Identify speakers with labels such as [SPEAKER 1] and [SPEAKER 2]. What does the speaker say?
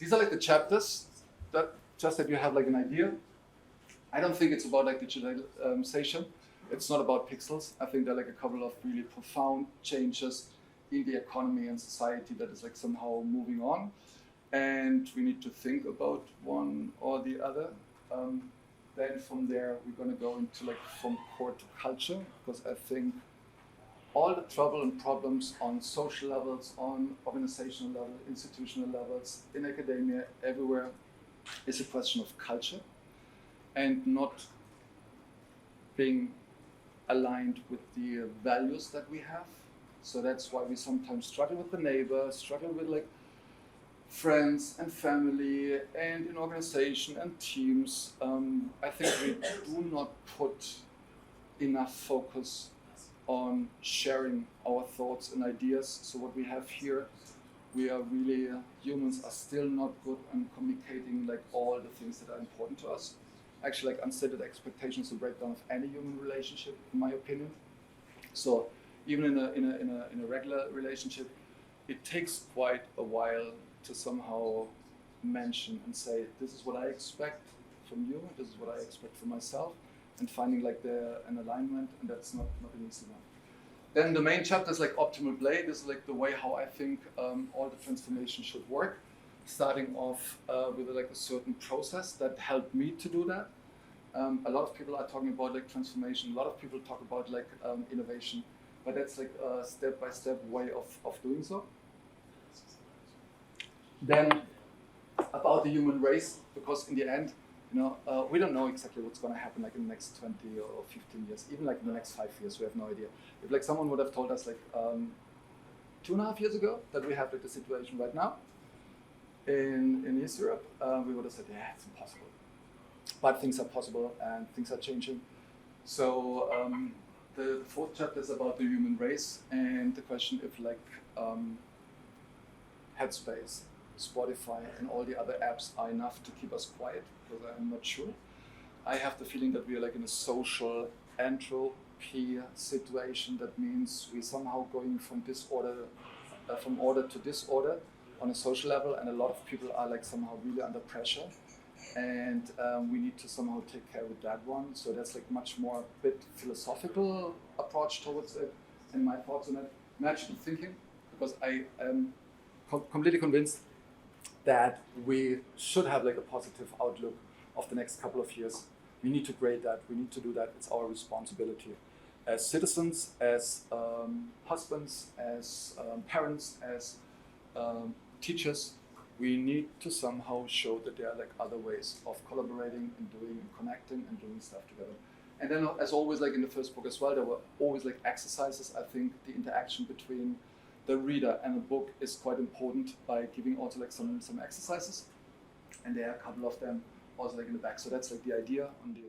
[SPEAKER 1] these are like the chapters that just that you have like an idea. I don't think it's about like digitalization. It's not about pixels. I think there are like a couple of really profound changes in the economy and society that is like somehow moving on, and we need to think about one or the other. Then from there we're going to go into like from core to culture, because I think all the trouble and problems on social levels, on organizational level, institutional levels, in academia, everywhere, is a question of culture and not being aligned with the values that we have. So that's why we sometimes struggle with the neighbor, struggle with like friends and family and in organization and teams. I think we do not put enough focus on sharing our thoughts and ideas. So what we have here, we are really, humans are still not good on communicating like all the things that are important to us. Actually, like unstated expectations, the breakdown of any human relationship, in my opinion. So even in a regular relationship, it takes quite a while to somehow mention and say, this is what I expect from you, this is what I expect from myself, and finding like an alignment, and that's not an easy one. Then the main chapter is like optimal play. This is like the way how I think all the transformation should work, starting off with like a certain process that helped me to do that. A lot of people are talking about like transformation. A lot of people talk about like innovation, but that's like a step-by-step way of doing so. Then about the human race, because in the end, we don't know exactly what's going to happen like in the next 20 or 15 years, even like in the next 5 years, we have no idea. If like someone would have told us like 2.5 years ago that we have like the situation right now in East Europe, we would have said, yeah, it's impossible. But things are possible and things are changing. So the fourth chapter is about the human race and the question if like Headspace, Spotify and all the other apps are enough to keep us quiet, because I'm not sure. I have the feeling that we are like in a social entropy situation. That means we're somehow going from order to disorder on a social level, and a lot of people are like somehow really under pressure, and we need to somehow take care with that one. So that's like much more a bit philosophical approach towards it, and my thoughts on it, magical thinking, because I am completely convinced that we should have like a positive outlook of the next couple of years. We need to create that. We need to do that. It's our responsibility as citizens, as husbands, as parents, as teachers. We need to somehow show that there are like other ways of collaborating and doing and connecting and doing stuff together. And then, as always, like in the first book as well, there were always like exercises. I think the interaction between the reader and the book is quite important by giving also like some exercises, and there are a couple of them also like in the back. So that's like the idea on the